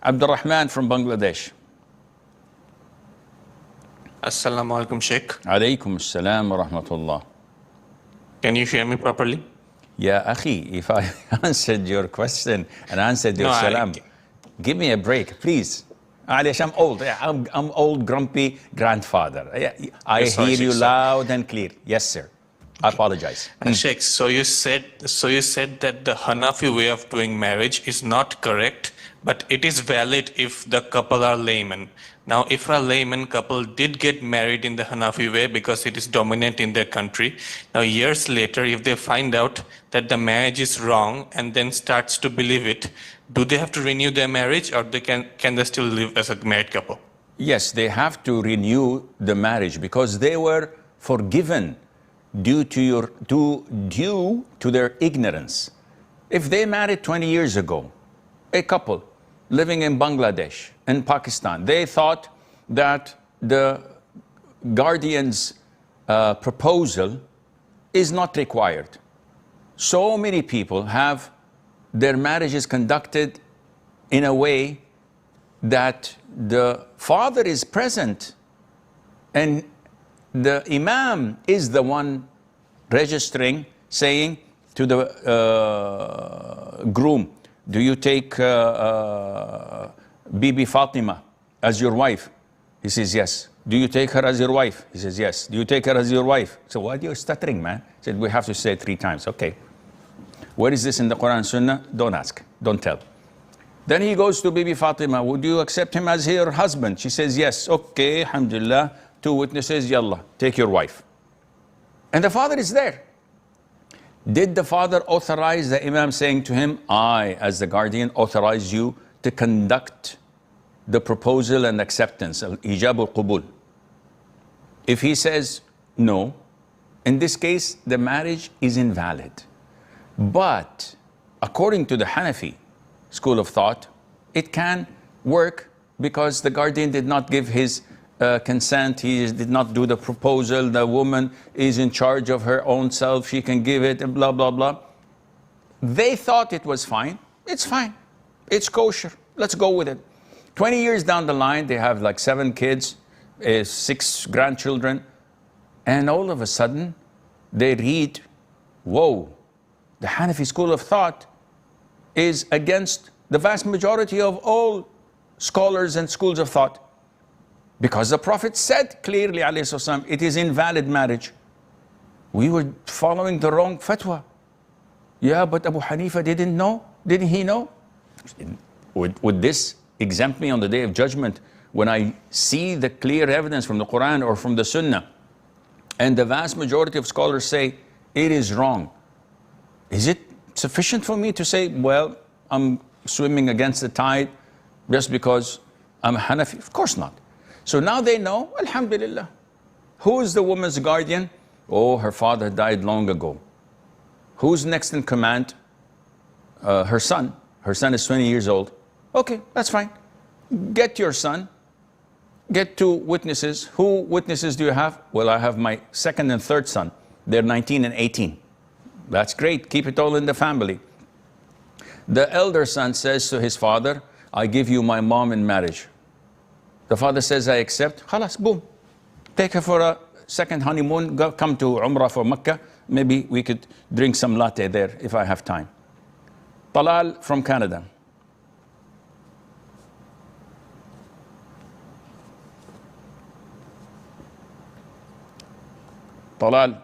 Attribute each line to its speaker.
Speaker 1: Abdurrahman from Bangladesh.
Speaker 2: Assalamu alaikum, Sheikh.
Speaker 1: Alaykum assalam wa rahmatullah.
Speaker 2: Can you hear me properly?
Speaker 1: Ya akhi, if I answered your question and answered your salam, give me a break, please. Alish, I'm old. I'm old, grumpy grandfather. I hear you loud and clear. Yes, sir. I apologize.
Speaker 2: Sheikh, so you said that the Hanafi way of doing marriage is not correct, but it is valid if the couple are laymen. Now, if a layman couple did get married in the Hanafi way because it is dominant in their country, now years later, if they find out that the marriage is wrong and then starts to believe it, do they have to renew their marriage, or can they still live as a married couple?
Speaker 1: Yes, they have to renew the marriage because they were forgiven due to their ignorance. If they married 20 years ago, a couple living in Bangladesh and Pakistan, they thought that the guardian's proposal is not required. So many people have their marriages conducted in a way that the father is present and the imam is the one registering, saying to the groom, do you take Bibi Fatima as your wife? He says, yes. Do you take her as your wife? He says, yes. Do you take her as your wife? So why are you stuttering, man? He said, we have to say it 3 times. Okay. Where is this in the Qur'an and Sunnah? Don't ask. Don't tell. Then he goes to Bibi Fatima. Would you accept him as your husband? She says, yes. Okay, alhamdulillah. 2 witnesses, yallah, take your wife. And the father is there. Did the father authorize the imam, saying to him, I, as the guardian, authorize you to conduct the proposal and acceptance, al-ijab al-qubul? If he says no, in this case, the marriage is invalid. But according to the Hanafi school of thought, it can work because the guardian did not give his consent, he did not do the proposal, the woman is in charge of her own self, she can give it, and blah, blah, blah. They thought it was fine. It's fine. It's kosher. Let's go with it. 20 years down the line, they have like 7 kids, 6 grandchildren, and all of a sudden, they read, whoa, the Hanafi school of thought is against the vast majority of all scholars and schools of thought. Because the Prophet said clearly, alayhi salam, it is invalid marriage. We were following the wrong fatwa. Yeah, but Abu Hanifa didn't know. Didn't he know? Would this exempt me on the day of judgment when I see the clear evidence from the Quran or from the Sunnah, and the vast majority of scholars say it is wrong? Is it sufficient for me to say, well, I'm swimming against the tide just because I'm a Hanafi? Of course not. So now they know, alhamdulillah. Who is the woman's guardian? Oh, her father died long ago. Who's next in command? Her son. Her son is 20 years old. Okay, that's fine. Get your son. Get 2 witnesses. Who witnesses do you have? Well, I have my 2nd and 3rd son. They're 19 and 18. That's great. Keep it all in the family. The elder son says to his father, I give you my mom in marriage. The father says, I accept. Khalas, boom. Take her for a 2nd honeymoon. Come to Umrah for Mecca. Maybe we could drink some latte there if I have time. Talal from Canada. Talal.